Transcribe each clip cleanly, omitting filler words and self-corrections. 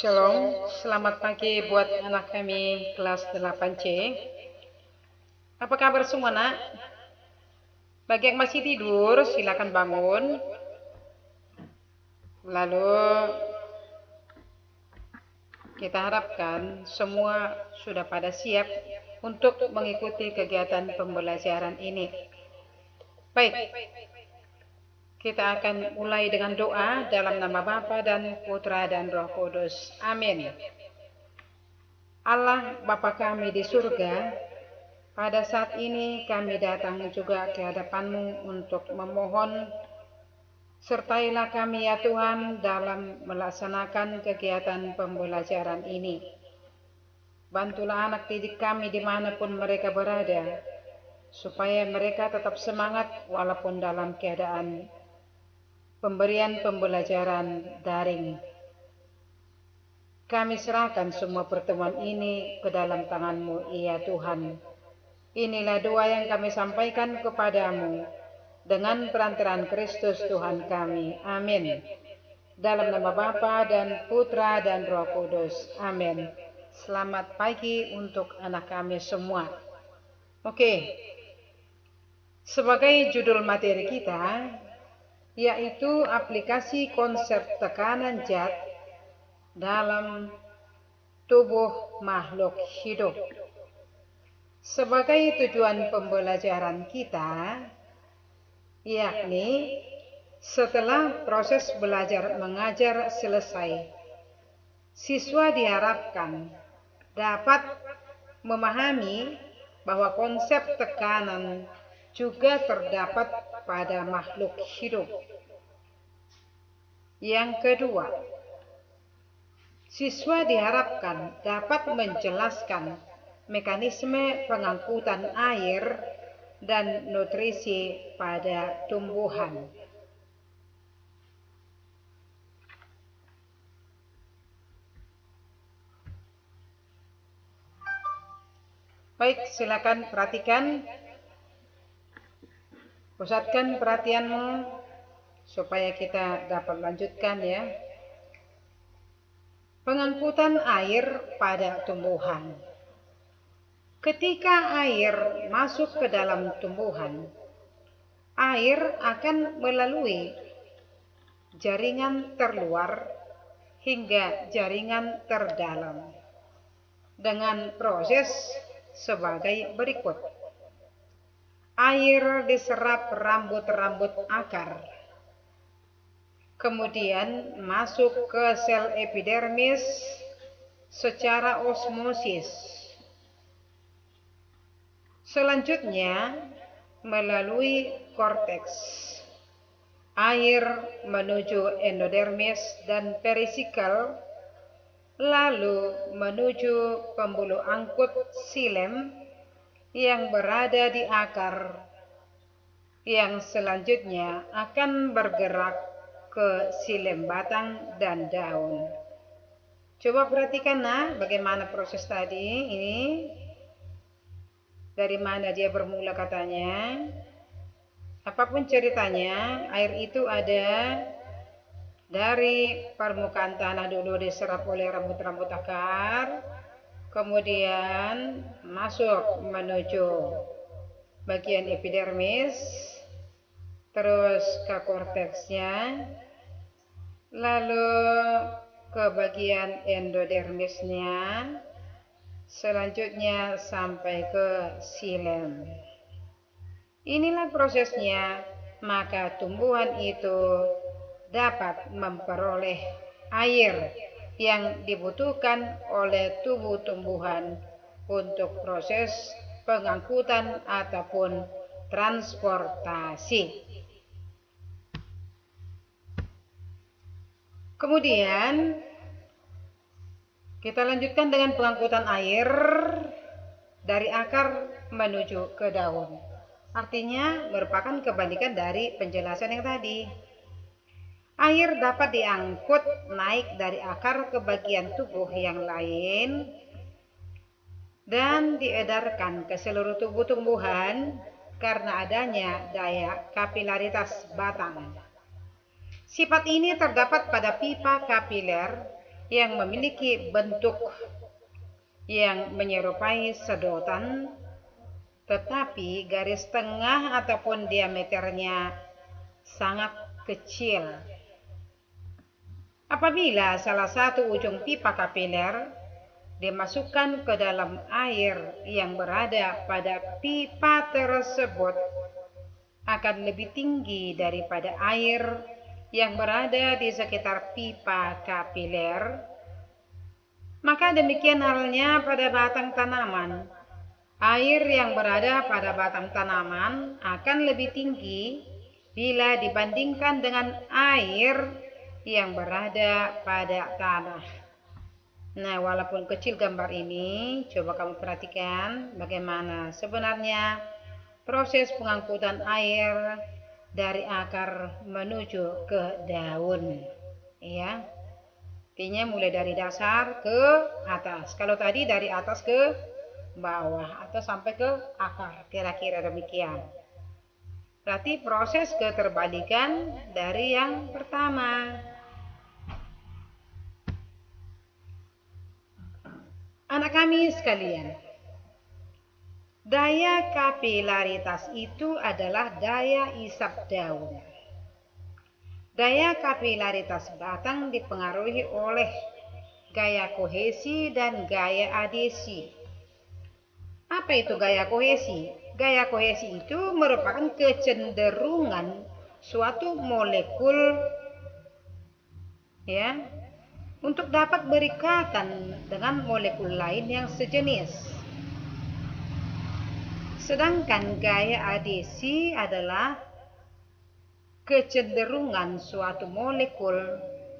Shalom, selamat pagi buat anak kami kelas 8C. Apa kabar semua nak? Bagi yang masih tidur silakan bangun. Lalu kita harapkan semua sudah pada siap untuk mengikuti kegiatan pembelajaran ini. Baik, kita akan mulai dengan doa dalam nama Bapa dan Putra dan Roh Kudus. Amin. Allah Bapa kami di surga, pada saat ini kami datang juga ke hadapan-Mu untuk memohon, sertailah kami ya Tuhan dalam melaksanakan kegiatan pembelajaran ini. Bantulah anak didik kami dimanapun mereka berada, supaya mereka tetap semangat walaupun dalam keadaan pemberian pembelajaran daring. Kami serahkan semua pertemuan ini ke dalam tangan-Mu, ya Tuhan. Inilah doa yang kami sampaikan kepadamu dengan perantaraan Kristus Tuhan kami. Amin. Dalam nama Bapa dan Putra dan Roh Kudus. Amin. Selamat pagi untuk anak kami semua. Oke. Sebagai judul materi kita, yaitu aplikasi konsep tekanan zat dalam tubuh makhluk hidup. Sebagai tujuan pembelajaran kita, yakni setelah proses belajar mengajar selesai, siswa diharapkan dapat memahami bahwa konsep tekanan juga terdapat pada makhluk hidup. Yang kedua, siswa diharapkan dapat menjelaskan mekanisme pengangkutan air dan nutrisi pada tumbuhan. Baik, silakan perhatikan. Pusatkan perhatianmu supaya kita dapat lanjutkan ya. Pengangkutan air pada tumbuhan. Ketika air masuk ke dalam tumbuhan, air akan melalui jaringan terluar hingga jaringan terdalam dengan proses sebagai berikut. Air diserap rambut-rambut akar, kemudian masuk ke sel epidermis secara osmosis. Selanjutnya, melalui korteks, air menuju endodermis dan perisikal, lalu menuju pembuluh angkut xilem yang berada di akar, yang selanjutnya akan bergerak ke xilem batang dan daun. Coba perhatikan nah, bagaimana proses tadi ini. Dari mana dia bermula katanya. Apapun ceritanya, air itu ada dari permukaan tanah dulu diserap oleh rambut-rambut akar, kemudian masuk menuju bagian epidermis, terus ke korteksnya, lalu ke bagian endodermisnya, selanjutnya sampai ke xilem. Inilah prosesnya, maka tumbuhan itu dapat memperoleh air yang dibutuhkan oleh tubuh tumbuhan untuk proses pengangkutan ataupun transportasi. Kemudian kita lanjutkan dengan pengangkutan air dari akar menuju ke daun. Artinya merupakan kebalikan dari penjelasan yang tadi. Air dapat diangkut naik dari akar ke bagian tubuh yang lain dan diedarkan ke seluruh tubuh tumbuhan karena adanya daya kapilaritas batang. Sifat ini terdapat pada pipa kapiler yang memiliki bentuk yang menyerupai sedotan, tetapi garis tengah ataupun diameternya sangat kecil. Apabila salah satu ujung pipa kapiler dimasukkan ke dalam air yang berada pada pipa tersebut, akan lebih tinggi daripada air yang berada di sekitar pipa kapiler. Maka demikian halnya pada batang tanaman. Air yang berada pada batang tanaman akan lebih tinggi bila dibandingkan dengan air yang berada pada tanah. Nah, walaupun kecil gambar ini, coba kamu perhatikan bagaimana sebenarnya proses pengangkutan air dari akar menuju ke daun. Ya. Artinya mulai dari dasar ke atas. Kalau tadi dari atas ke bawah atau sampai ke akar, kira-kira demikian. Berarti proses keterbalikan dari yang pertama. Anak kami sekalian, daya kapilaritas itu adalah daya isap daun. Daya kapilaritas batang dipengaruhi oleh gaya kohesi dan gaya adhesi. Apa itu gaya kohesi? Gaya kohesi itu merupakan kecenderungan suatu molekul ya untuk dapat berikatan dengan molekul lain yang sejenis. Sedangkan gaya adhesi adalah kecenderungan suatu molekul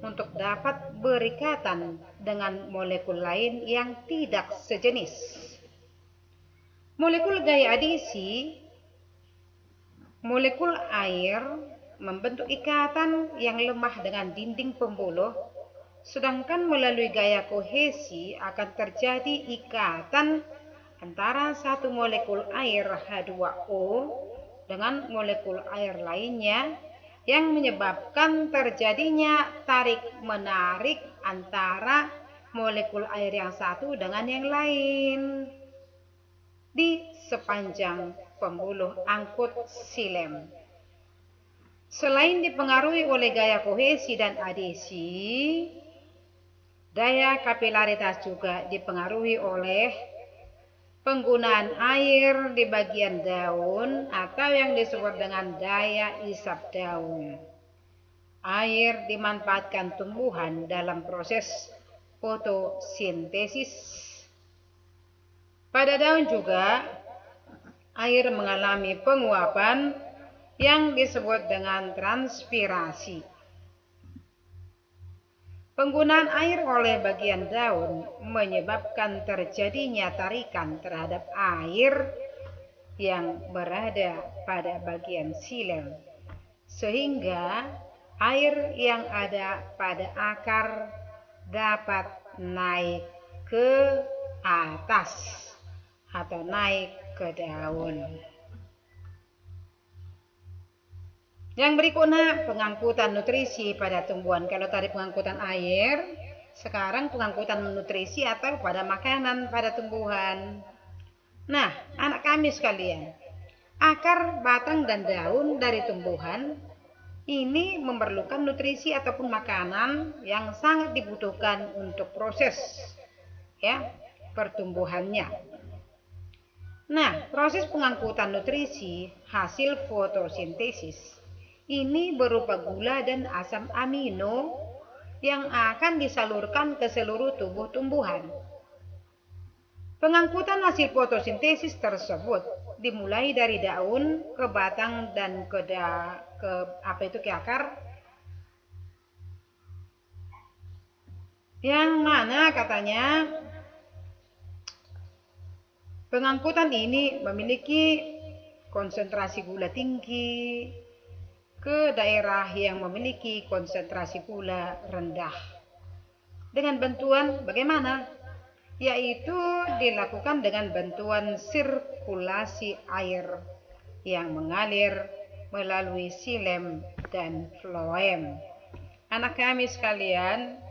untuk dapat berikatan dengan molekul lain yang tidak sejenis. Molekul gaya adhesi, molekul air membentuk ikatan yang lemah dengan dinding pembuluh, sedangkan melalui gaya kohesi akan terjadi ikatan antara satu molekul air H2O dengan molekul air lainnya yang menyebabkan terjadinya tarik-menarik antara molekul air yang satu dengan yang lain di sepanjang pembuluh angkut xilem. Selain dipengaruhi oleh gaya kohesi dan adhesi, daya kapilaritas juga dipengaruhi oleh penggunaan air di bagian daun atau yang disebut dengan daya isap daun. Air dimanfaatkan tumbuhan dalam proses fotosintesis. Pada daun juga, air mengalami penguapan yang disebut dengan transpirasi. Penggunaan air oleh bagian daun menyebabkan terjadinya tarikan terhadap air yang berada pada bagian xilem, sehingga air yang ada pada akar dapat naik ke atas atau naik ke daun. Yang berikutnya, pengangkutan nutrisi pada tumbuhan. Kalau tadi pengangkutan air, sekarang pengangkutan nutrisi atau pada makanan pada tumbuhan. Nah, anak kami sekalian, akar, batang, dan daun dari tumbuhan ini memerlukan nutrisi ataupun makanan yang sangat dibutuhkan untuk proses pertumbuhannya. Nah, proses pengangkutan nutrisi hasil fotosintesis ini berupa gula dan asam amino yang akan disalurkan ke seluruh tubuh tumbuhan. Pengangkutan hasil fotosintesis tersebut dimulai dari daun ke batang dan ke akar, yang mana katanya pengangkutan ini memiliki konsentrasi gula tinggi ke daerah yang memiliki konsentrasi gula rendah. Dengan bantuan bagaimana? Yaitu dilakukan dengan bantuan sirkulasi air yang mengalir melalui xilem dan floem. Anak kami sekalian,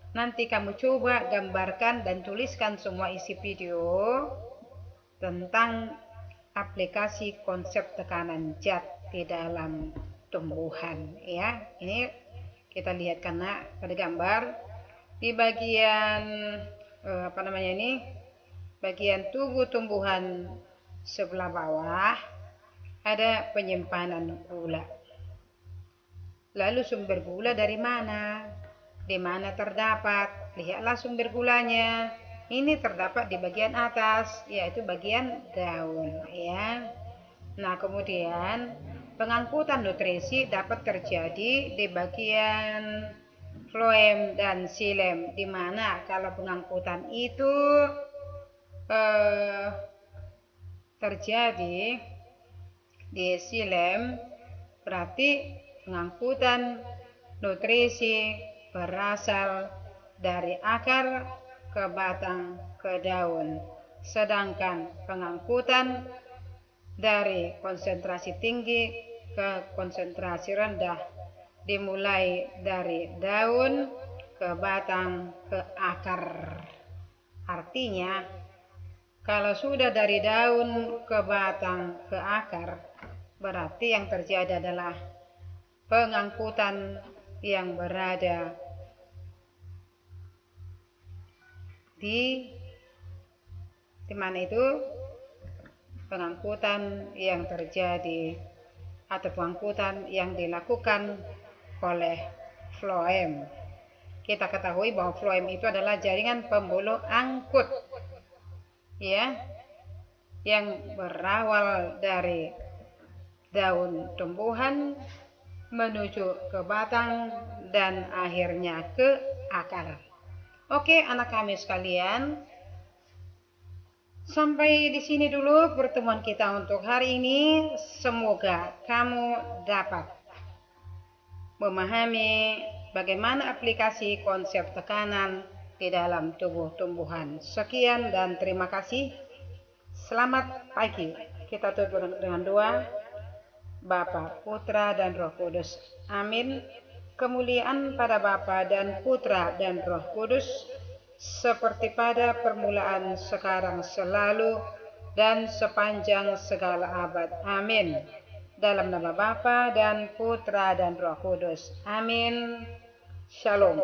Nanti kamu coba gambarkan dan tuliskan semua isi video tentang aplikasi konsep tekanan zat di dalam tumbuhan, ya. Ini kita lihat karena pada gambar di bagian bagian tubuh tumbuhan sebelah bawah ada penyimpanan gula. Lalu sumber gula dari mana? Di mana terdapat? Lihatlah sumber gulanya. Ini terdapat di bagian atas, yaitu bagian daun, ya. Nah, kemudian pengangkutan nutrisi dapat terjadi di bagian floem dan xilem, di mana kalau pengangkutan itu terjadi di xilem, berarti pengangkutan nutrisi berasal dari akar ke batang ke daun, sedangkan pengangkutan dari konsentrasi tinggi ke konsentrasi rendah dimulai dari daun ke batang ke akar. Artinya, kalau sudah dari daun ke batang ke akar, berarti yang terjadi adalah pengangkutan yang berada di mana itu? Pengangkutan yang terjadi atau pengangkutan yang dilakukan oleh floem. Kita ketahui bahwa floem itu adalah jaringan pembuluh angkut, ya, yang berawal dari daun tumbuhan menuju ke batang dan akhirnya ke akar. Oke, anak kami sekalian, sampai di sini dulu pertemuan kita untuk hari ini. Semoga kamu dapat memahami bagaimana aplikasi konsep tekanan di dalam tubuh tumbuhan. Sekian dan terima kasih. Selamat pagi. Kita tutup dengan doa. Bapa, Putra, dan Roh Kudus. Amin. Kemuliaan pada Bapa dan Putra dan Roh Kudus, seperti pada permulaan, sekarang, selalu, dan sepanjang segala abad. Amin. Dalam nama Bapa dan Putra dan Roh Kudus. Amin. Shalom.